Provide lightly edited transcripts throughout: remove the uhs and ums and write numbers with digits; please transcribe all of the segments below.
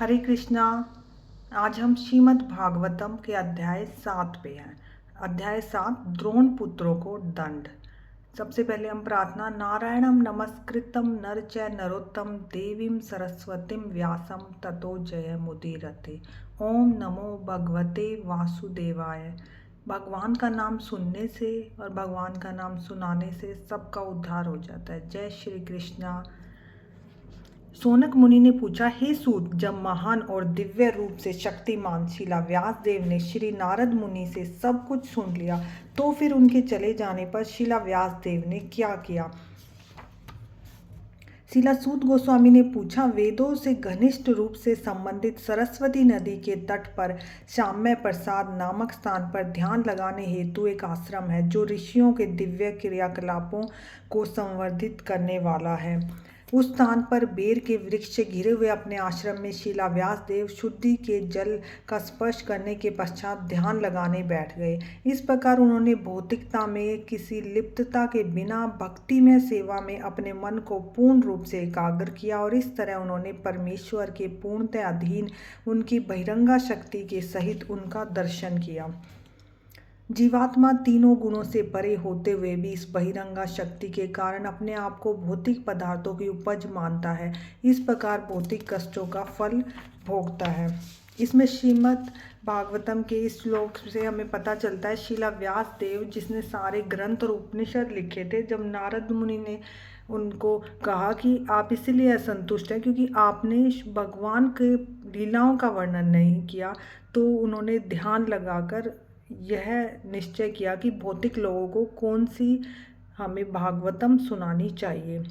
हरे कृष्णा। आज हम श्रीमद् भागवतम के अध्याय 7 पे हैं। अध्याय 7 द्रोण पुत्रों को दंड। सबसे पहले हम प्रार्थना। नारायणम नमस्कृतम नर च नरोत्तम देवीं सरस्वतीं व्यासम ततो जय मुदीरते। ओम नमो भगवते वासुदेवाय। भगवान का नाम सुनने से और भगवान का नाम सुनाने से सबका उद्धार हो जाता है। जय श्री कृष्णा। सोनक मुनि ने पूछा, हे सूत, जब महान और दिव्य रूप से शक्तिमान शिला व्यास देव ने श्री नारद मुनि से सब कुछ सुन लिया तो फिर उनके चले जाने पर शिला व्यास देव ने क्या किया? शिला सूत गोस्वामी ने पूछा, वेदों से घनिष्ठ रूप से संबंधित सरस्वती नदी के तट पर शाम्य प्रसाद नामक स्थान पर ध्यान लगाने हेतु एक आश्रम है जो ऋषियों के दिव्य क्रियाकलापों को संवर्धित करने वाला है। उस स्थान पर बेर के वृक्ष से घिरे हुए अपने आश्रम में शिला व्यास देव शुद्धि के जल का स्पर्श करने के पश्चात ध्यान लगाने बैठ गए। इस प्रकार उन्होंने भौतिकता में किसी लिप्तता के बिना भक्ति में सेवा में अपने मन को पूर्ण रूप से एकाग्र किया और इस तरह उन्होंने परमेश्वर के पूर्णतः अधीन उनकी बहिरंगा शक्ति के सहित उनका दर्शन किया। जीवात्मा तीनों गुणों से परे होते हुए भी इस बहिरंगा शक्ति के कारण अपने आप को भौतिक पदार्थों की उपज मानता है। इस प्रकार भौतिक कष्टों का फल भोगता है। इसमें श्रीमद् भागवतम के इस श्लोक से हमें पता चलता है शिला व्यास देव जिसने सारे ग्रंथ और उपनिषद लिखे थे, जब नारद मुनि ने उनको कहा कि आप इसलिए असंतुष्ट हैं क्योंकि आपने भगवान के लीलाओं का वर्णन नहीं किया, तो उन्होंने ध्यान लगाकर यह निश्चय किया कि भौतिक लोगों को कौन सी हमें भागवतम सुनानी चाहिए।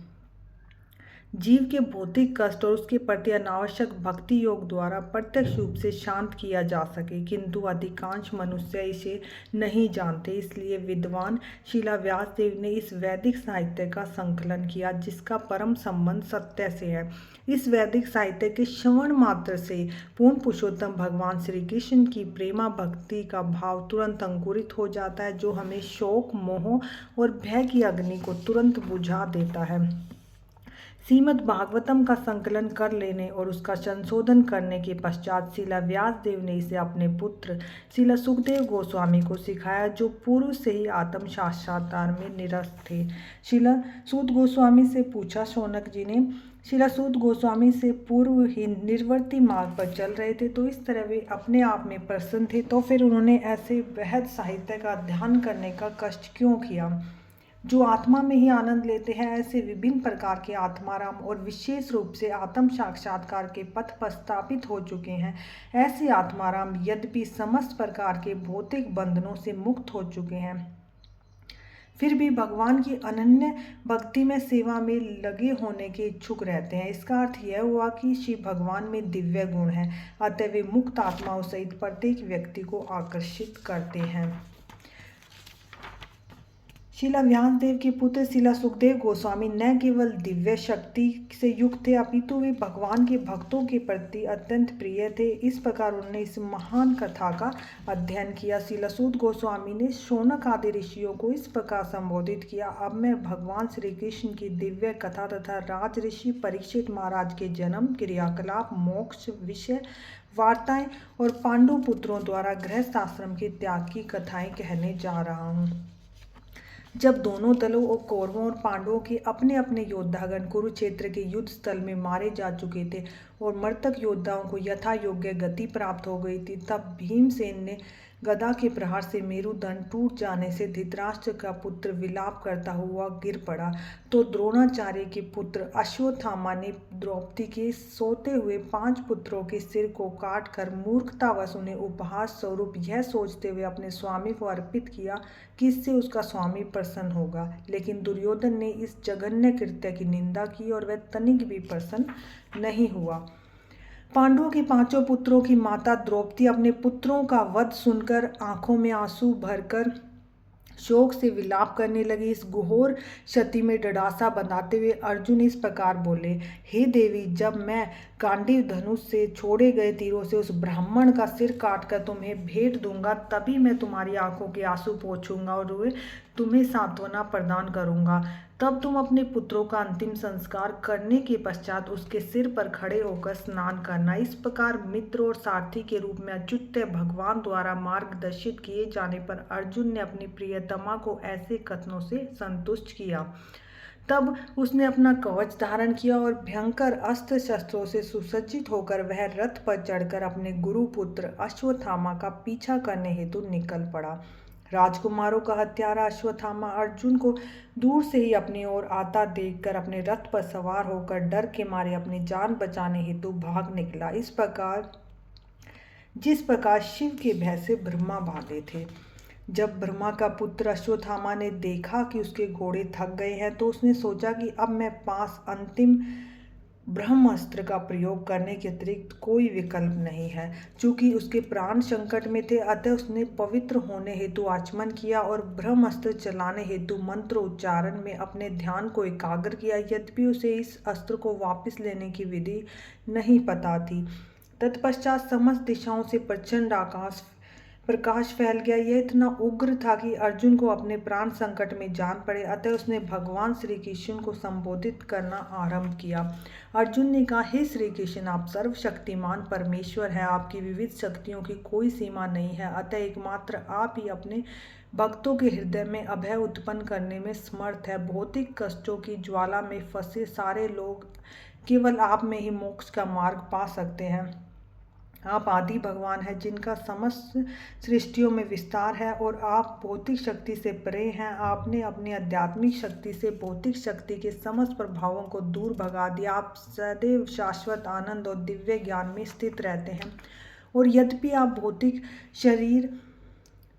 जीव के भौतिक कष्ट और उसके प्रति अनावश्यक भक्ति योग द्वारा प्रत्यक्ष रूप से शांत किया जा सके, किंतु अधिकांश मनुष्य इसे नहीं जानते। इसलिए विद्वान शिला व्यास देव ने इस वैदिक साहित्य का संकलन किया जिसका परम संबंध सत्य से है। इस वैदिक साहित्य के श्रवण मात्र से पूर्ण पुरुषोत्तम भगवान श्री कृष्ण की प्रेमा भक्ति का भाव तुरंत अंकुरित हो जाता है, जो हमें शोक, मोह और भय की अग्नि को तुरंत बुझा देता है। श्रीमद् भागवतम का संकलन कर लेने और उसका संशोधन करने के पश्चात शिला व्यास देव ने इसे अपने पुत्र शिला सुखदेव गोस्वामी को सिखाया, जो पूर्व से ही आत्म साक्षात्कार में निरत थे। शिला सूत गोस्वामी से पूछा, शौनक जी ने शिला सूत गोस्वामी से पूर्व ही निर्वर्ती मार्ग पर चल रहे थे, तो इस तरह वे अपने आप में प्रसन्न थे, तो फिर उन्होंने ऐसे वृहद साहित्य का अध्ययन करने का कष्ट क्यों किया? जो आत्मा में ही आनंद लेते हैं, ऐसे विभिन्न प्रकार के आत्माराम और विशेष रूप से आत्म साक्षात्कार के पथ पर स्थापित हो चुके हैं, ऐसे आत्माराम यद्यपि समस्त प्रकार के भौतिक बंधनों से मुक्त हो चुके हैं, फिर भी भगवान की अनन्य भक्ति में सेवा में लगे होने के इच्छुक रहते हैं। इसका अर्थ यह हुआ कि श्री भगवान में दिव्य गुण हैं, अतः वे मुक्त आत्माओं सहित प्रत्येक व्यक्ति को आकर्षित करते हैं। शिला व्यासदेव के पुत्र शिला सुखदेव गोस्वामी न केवल दिव्य शक्ति से युक्त थे, अपितु वे भगवान के भक्तों के प्रति अत्यंत प्रिय थे। इस प्रकार उन्होंने इस महान कथा का अध्ययन किया। शिला सूत गोस्वामी ने शौनक आदि ऋषियों को इस प्रकार संबोधित किया, अब मैं भगवान श्री कृष्ण की दिव्य कथा तथा राज ऋषि परीक्षित महाराज के जन्म, क्रियाकलाप, मोक्ष विषय वार्ताएं और पांडु पुत्रों द्वारा गृहस्थ आश्रम के त्याग की कथाएं कहने जा रहा हूँ। जब दोनों दलों और कौरवों और पांडवों के अपने अपने योद्धागण कुरुक्षेत्र के युद्ध स्थल में मारे जा चुके थे और मृतक योद्धाओं को यथा योग्य गति प्राप्त हो गई थी, तब भीमसेन ने गदा के प्रहार से मेरुदंड टूट जाने से धृतराष्ट्र का पुत्र विलाप करता हुआ गिर पड़ा, तो द्रोणाचार्य के पुत्र अश्वत्थामा ने द्रौपदी के सोते हुए 5 पुत्रों के सिर को काटकर मूर्खतावश उन्हें उपहार स्वरूप यह सोचते हुए अपने स्वामी को अर्पित किया कि इससे उसका स्वामी प्रसन्न होगा। लेकिन दुर्योधन ने इस जघन्य कृत्य की निंदा की और वह तनिक भी प्रसन्न नहीं हुआ। पांडवों के 5 पुत्रों की माता द्रौपदी अपने पुत्रों का वध सुनकर आंखों में आंसू भरकर शोक से विलाप करने लगी। इस घोर क्षति में डडासा बनाते हुए अर्जुन इस प्रकार बोले, हे देवी, जब मैं गांडीव धनुष से छोड़े गए तीरों से उस ब्राह्मण का सिर काटकर तुम्हें भेंट दूंगा, तभी मैं तुम्हारी आंखों के आंसू पोंछूंगा और वे तुम्हें सांत्वना प्रदान करूंगा। तब तुम अपने पुत्रों का अंतिम संस्कार करने के पश्चात उसके सिर पर खड़े होकर स्नान करना। इस प्रकार मित्र और सारथी के रूप में अच्युत भगवान द्वारा मार्गदर्शित किए जाने पर अर्जुन ने अपनी प्रियतमा को ऐसे कथनों से संतुष्ट किया। तब उसने अपना कवच धारण किया और भयंकर अस्त्र शस्त्रों से सुसज्जित होकर वह रथ पर चढ़कर अपने गुरुपुत्र अश्वत्थामा का पीछा करने हेतु निकल पड़ा। राजकुमारों का हत्यारा अश्वत्थामा अर्जुन को दूर से ही अपनी ओर आता देखकर अपने रथ पर सवार होकर डर के मारे अपनी जान बचाने हेतु भाग निकला। जिस प्रकार शिव के भय से ब्रह्मा भागे थे। जब ब्रह्मा का पुत्र अश्वत्थामा ने देखा कि उसके घोड़े थक गए हैं तो उसने सोचा कि अब मैं पास अंतिम ब्रह्मास्त्र का प्रयोग करने के अतिरिक्त कोई विकल्प नहीं है। चूंकि उसके प्राण संकट में थे अतः उसने पवित्र होने हेतु आचमन किया और ब्रह्मास्त्र चलाने हेतु मंत्र उच्चारण में अपने ध्यान को एकाग्र किया। यद्यपि उसे इस अस्त्र को वापस लेने की विधि नहीं पता थी। तत्पश्चात समस्त दिशाओं से प्रचंड प्रकाश फैल गया। यह इतना उग्र था कि अर्जुन को अपने प्राण संकट में जान पड़े। अतः उसने भगवान श्री कृष्ण को संबोधित करना आरंभ किया। अर्जुन ने कहा, हे श्री कृष्ण, आप सर्वशक्तिमान परमेश्वर हैं। आपकी विविध शक्तियों की कोई सीमा नहीं है। अतः एकमात्र आप ही अपने भक्तों के हृदय में अभय उत्पन्न करने में समर्थ है। भौतिक कष्टों की ज्वाला में फंसे सारे लोग केवल आप में ही मोक्ष का मार्ग पा सकते हैं। आप आदि भगवान हैं जिनका समस्त सृष्टियों में विस्तार है और आप भौतिक शक्ति से परे हैं। आपने अपनी आध्यात्मिक शक्ति से भौतिक शक्ति के समस्त प्रभावों को दूर भगा दिया। आप सदैव शाश्वत आनंद और दिव्य ज्ञान में स्थित रहते हैं। और यद्यपि आप भौतिक शरीर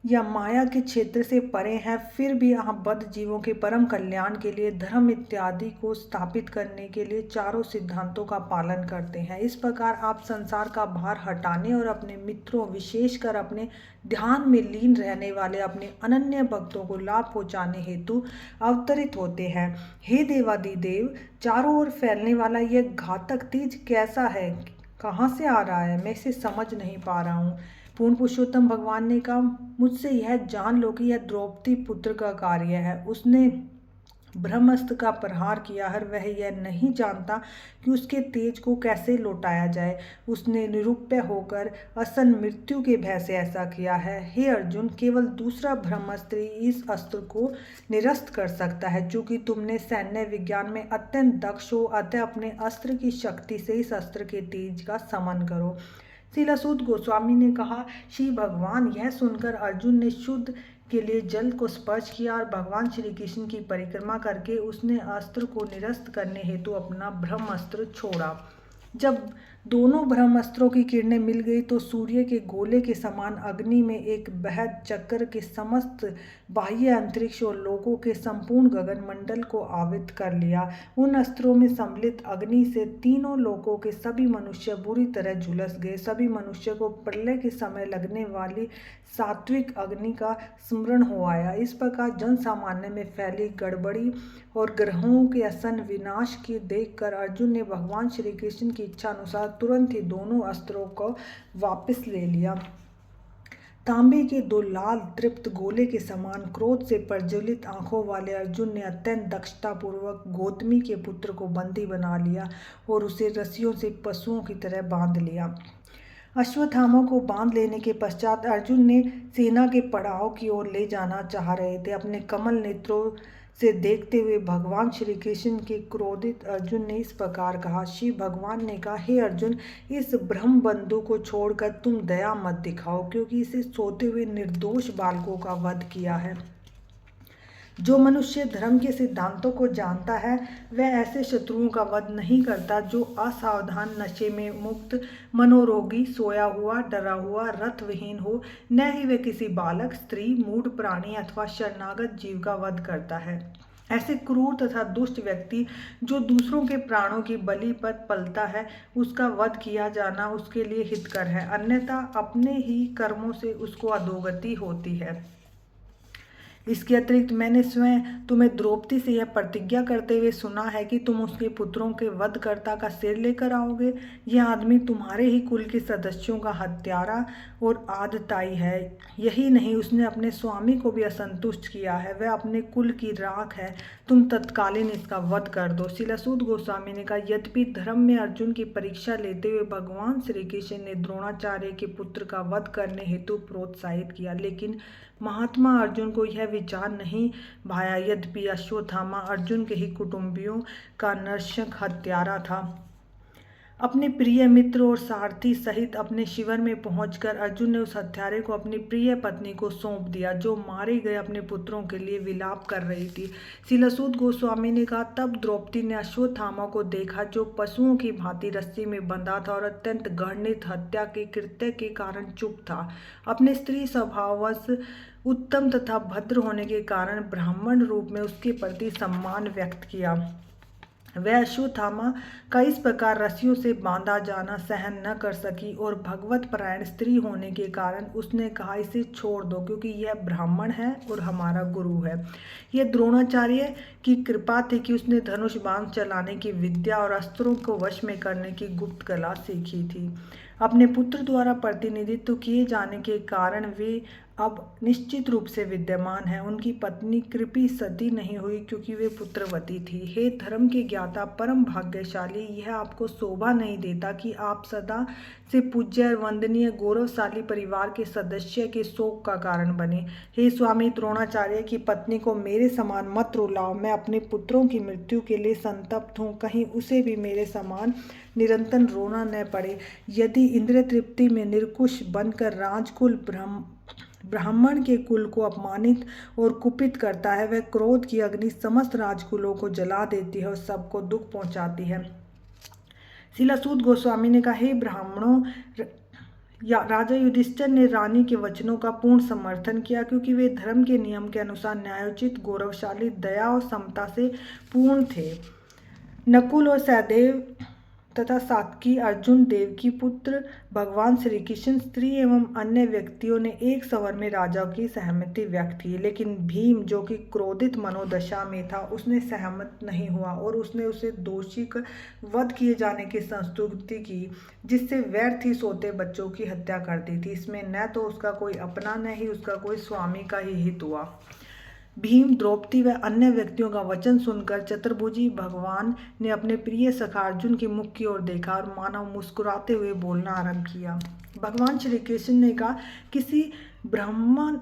या माया के क्षेत्र से परे हैं, फिर भी आप बद्ध जीवों के परम कल्याण के लिए, धर्म इत्यादि को स्थापित करने के लिए चारों सिद्धांतों का पालन करते हैं। इस प्रकार आप संसार का भार हटाने और अपने मित्रों, विशेषकर अपने ध्यान में लीन रहने वाले अपने अनन्य भक्तों को लाभ पहुँचाने हेतु अवतरित होते हैं। हे देवादिदेव, चारों ओर फैलने वाला यह घातक तेज कैसा है, कहाँ से आ रहा है? मैं इसे समझ नहीं पा रहा हूँ। पूर्ण पुरुषोत्तम भगवान ने कहा, मुझसे यह जान लो कि यह द्रौपदी पुत्र का कार्य है। उसने ब्रह्मास्त्र का प्रहार किया है। वह यह नहीं जानता कि उसके तेज को कैसे लौटाया जाए। उसने निरुपाय होकर असन मृत्यु के भय से ऐसा किया है। हे अर्जुन, केवल दूसरा ब्रह्मास्त्र इस अस्त्र को निरस्त कर सकता है। चूंकि तुमने सैन्य विज्ञान में अत्यंत दक्ष हो, अतः अपने अस्त्र की शक्ति से इस अस्त्र के तेज का समन करो। श्रील सूत गोस्वामी ने कहा, श्री भगवान, यह सुनकर अर्जुन ने शुद्ध के लिए जल को स्पर्श किया और भगवान श्री कृष्ण की परिक्रमा करके उसने अस्त्र को निरस्त करने हेतु अपना ब्रह्मास्त्र छोड़ा। जब दोनों ब्रह्मास्त्रों की किरणें मिल गई तो सूर्य के गोले के समान अग्नि में एक बृहद चक्र के समस्त बाह्य अंतरिक्ष और लोकों के संपूर्ण गगन मंडल को आवृत कर लिया। उन अस्त्रों में सम्मिलित अग्नि से तीनों लोकों के सभी मनुष्य बुरी तरह झुलस गए। सभी मनुष्य को प्रलय के समय लगने वाली सात्विक अग्नि का स्मरण हो आया। इस प्रकार जन सामान्य में फैली गड़बड़ी और ग्रहों के असन विनाश की देखकर अर्जुन ने भगवान श्री कृष्ण की इच्छा अनुसार तुरंत ही दोनों अस्त्रों को वापस ले लिया। तांबे के दो लाल तृप्त गोले के समान क्रोध से प्रज्वलित आंखों वाले अर्जुन ने अत्यंत दक्षतापूर्वक गौतमी के पुत्र को बंदी बना लिया और उसे रस्सियों से पशुओं की तरह बांध लिया। अश्वत्थामा को बांध लेने के पश्चात अर्जुन ने सेना के पड़ाव की ओर ले जाना चाह रहे थे। अपने कमल नेत्रों से देखते हुए भगवान श्री कृष्ण के क्रोधित अर्जुन ने इस प्रकार कहा। श्री भगवान ने कहा, हे अर्जुन, इस ब्रह्म बंधु को छोड़कर तुम दया मत दिखाओ, क्योंकि इसे सोते हुए निर्दोष बालकों का वध किया है। जो मनुष्य धर्म के सिद्धांतों को जानता है वह ऐसे शत्रुओं का वध नहीं करता जो असावधान, नशे में मुक्त, मनोरोगी, सोया हुआ, डरा हुआ, रथविहीन हो। न ही वह किसी बालक, स्त्री, मूढ़ प्राणी अथवा शरणागत जीव का वध करता है। ऐसे क्रूर तथा दुष्ट व्यक्ति जो दूसरों के प्राणों की बलि पर पलता है, उसका वध किया जाना उसके लिए हितकर है, अन्यथा अपने ही कर्मों से उसको अधोगति होती है। इसके अतिरिक्त मैंने स्वयं तुम्हें द्रौपदी से यह प्रतिज्ञा करते हुए सुना है कि तुम उसके पुत्रों के वधकर्ता का सिर लेकर आओगे। यह आदमी तुम्हारे ही कुल के सदस्यों का हत्यारा और आदताई है। यही नहीं, उसने अपने स्वामी को भी असंतुष्ट किया है। वह अपने कुल की राख है। तुम तत्कालीन इसका वध कर दो। शिलासूत गोस्वामी ने कहा, यद्यपि धर्म में अर्जुन की परीक्षा लेते हुए भगवान श्री कृष्ण ने द्रोणाचार्य के पुत्र का वध करने हेतु प्रोत्साहित किया, लेकिन महात्मा अर्जुन को यह विचार नहीं भाया। यद्यपि अश्वत्थामा अर्जुन के ही कुटुंबियों का नरशंख हत्यारा था। अपने प्रिय मित्र और सारथी सहित अपने शिविर में पहुंचकर अर्जुन ने उस हत्यारे को अपनी प्रिय पत्नी को सौंप दिया, जो मारे गए अपने पुत्रों के लिए विलाप कर रही थी। शिलासूत गोस्वामी ने कहा, तब द्रौपदी ने अश्वत्थामा को देखा, जो पशुओं की भांति रस्सी में बंधा था और अत्यंत घृणित हत्या के कृत्य के कारण चुप था। अपने स्त्री स्वभाववश उत्तम तथा भद्र होने के कारण ब्राह्मण रूप में उसके प्रति सम्मान व्यक्त किया। वह अश्वत्थामा का इस प्रकार रस्सियों से बांधा जाना सहन न कर सकी और भगवत परायण स्त्री होने के कारण उसने कहा, इसे छोड़ दो, क्योंकि यह ब्राह्मण है और हमारा गुरु है। यह द्रोणाचार्य की कृपा थी कि उसने धनुष बाण चलाने की विद्या और अस्त्रों को वश में करने की गुप्त कला सीखी थी। अपने पुत्र द्वारा प्रतिनिधित्व किए जाने के कारण वे अब निश्चित रूप से विद्यमान है। उनकी पत्नी कृपी सती नहीं हुई, क्योंकि वे पुत्रवती थी। हे धर्म के ज्ञाता परम भाग्यशाली, यह आपको शोभा नहीं देता कि आप सदा से पूज्य और वंदनीय गौरवशाली परिवार के सदस्य के शोक का कारण बने। हे स्वामी द्रोणाचार्य की पत्नी को मेरे समान मत रुलाओ। मैं अपने पुत्रों की मृत्यु के लिए संतप्त हूँ, कहीं उसे भी मेरे समान निरंतर रोना न पड़े। यदि इंद्रिय तृप्ति में निरंकुश बनकर राजकुल ब्राह्मण के कुल को अपमानित और कुपित करता है, वह क्रोध की अग्नि समस्त राजकुलों को जला देती है और सबको दुख पहुंचाती है। शिलासूत गोस्वामी ने कहा, हे ब्राह्मणों, राजा युधिष्ठिर ने रानी के वचनों का पूर्ण समर्थन किया, क्योंकि वे धर्म के नियम के अनुसार न्यायोचित, गौरवशाली, दया और समता से पूर्ण थे। नकुल और सहदेव तथा सात्विकी, अर्जुन देव की पुत्र, भगवान श्री कृष्ण, स्त्री एवं अन्य व्यक्तियों ने एक स्वर में राजा की सहमति व्यक्त की, लेकिन भीम, जो कि क्रोधित मनोदशा में था, उसने सहमत नहीं हुआ और उसने उसे दोषी कर वध किए जाने की संस्तुति की, जिससे व्यर्थ ही सोते बच्चों की हत्या कर दी थी। इसमें न तो उसका कोई अपना, न ही उसका कोई स्वामी का ही हित हुआ। भीम, द्रौपदी व अन्य व्यक्तियों का वचन सुनकर चतुर्भुजी भगवान ने अपने प्रिय सखा अर्जुन के मुख की ओर देखा और मानव मुस्कुराते हुए बोलना आरंभ किया। भगवान श्री कृष्ण ने कहा, किसी ब्राह्मण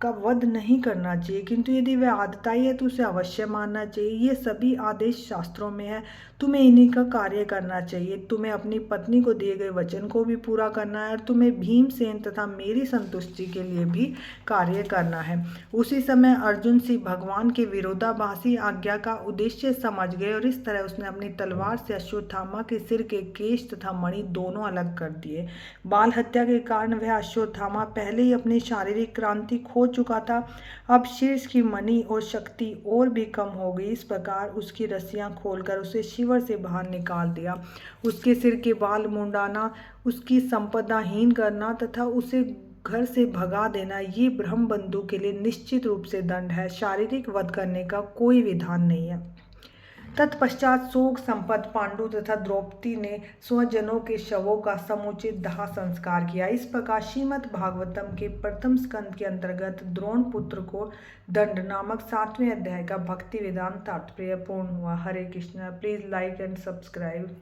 का वध नहीं करना चाहिए, किंतु यदि वह आदताई है तो उसे अवश्य मानना चाहिए। ये सभी आदेश शास्त्रों में है। तुम्हें इन्हीं का कार्य करना चाहिए। तुम्हें अपनी पत्नी को दिए गए वचन को भी पूरा करना है और तुम्हें भीमसेन तथा मेरी संतुष्टि के लिए भी कार्य करना है। उसी समय अर्जुन सिंह भगवान के विरोधाभासी आज्ञा का उद्देश्य समझ गए और इस तरह उसने अपनी तलवार से अश्वत्थामा के सिर के केश तथा मणि दोनों अलग कर दिए। बाल हत्या के कारण वह अश्वत्थामा पहले ही अपनी शारीरिक क्रांति खो चुका था। अब शीर्ष की मणि और शक्ति और भी कम हो गई। इस प्रकार उसकी रस्सियां खोलकर उसे शिविर से बाहर निकाल दिया। उसके सिर के बाल मुंडाना, उसकी संपदाहीन करना तथा उसे घर से भगा देना, ये ब्रह्मबंधु के लिए निश्चित रूप से दंड है। शारीरिक वध करने का कोई विधान नहीं है। तत्पश्चात शोक संपन्न पांडु तथा द्रौपदी ने स्वजनों के शवों का समुचित दाह संस्कार किया। इस प्रकार श्रीमद् भागवतम के प्रथम स्कंद के अंतर्गत द्रोण पुत्र को दंड नामक 7वें अध्याय का भक्ति वेदांत तात्पर्य पूर्ण हुआ। Hare Krishna. Please like and subscribe.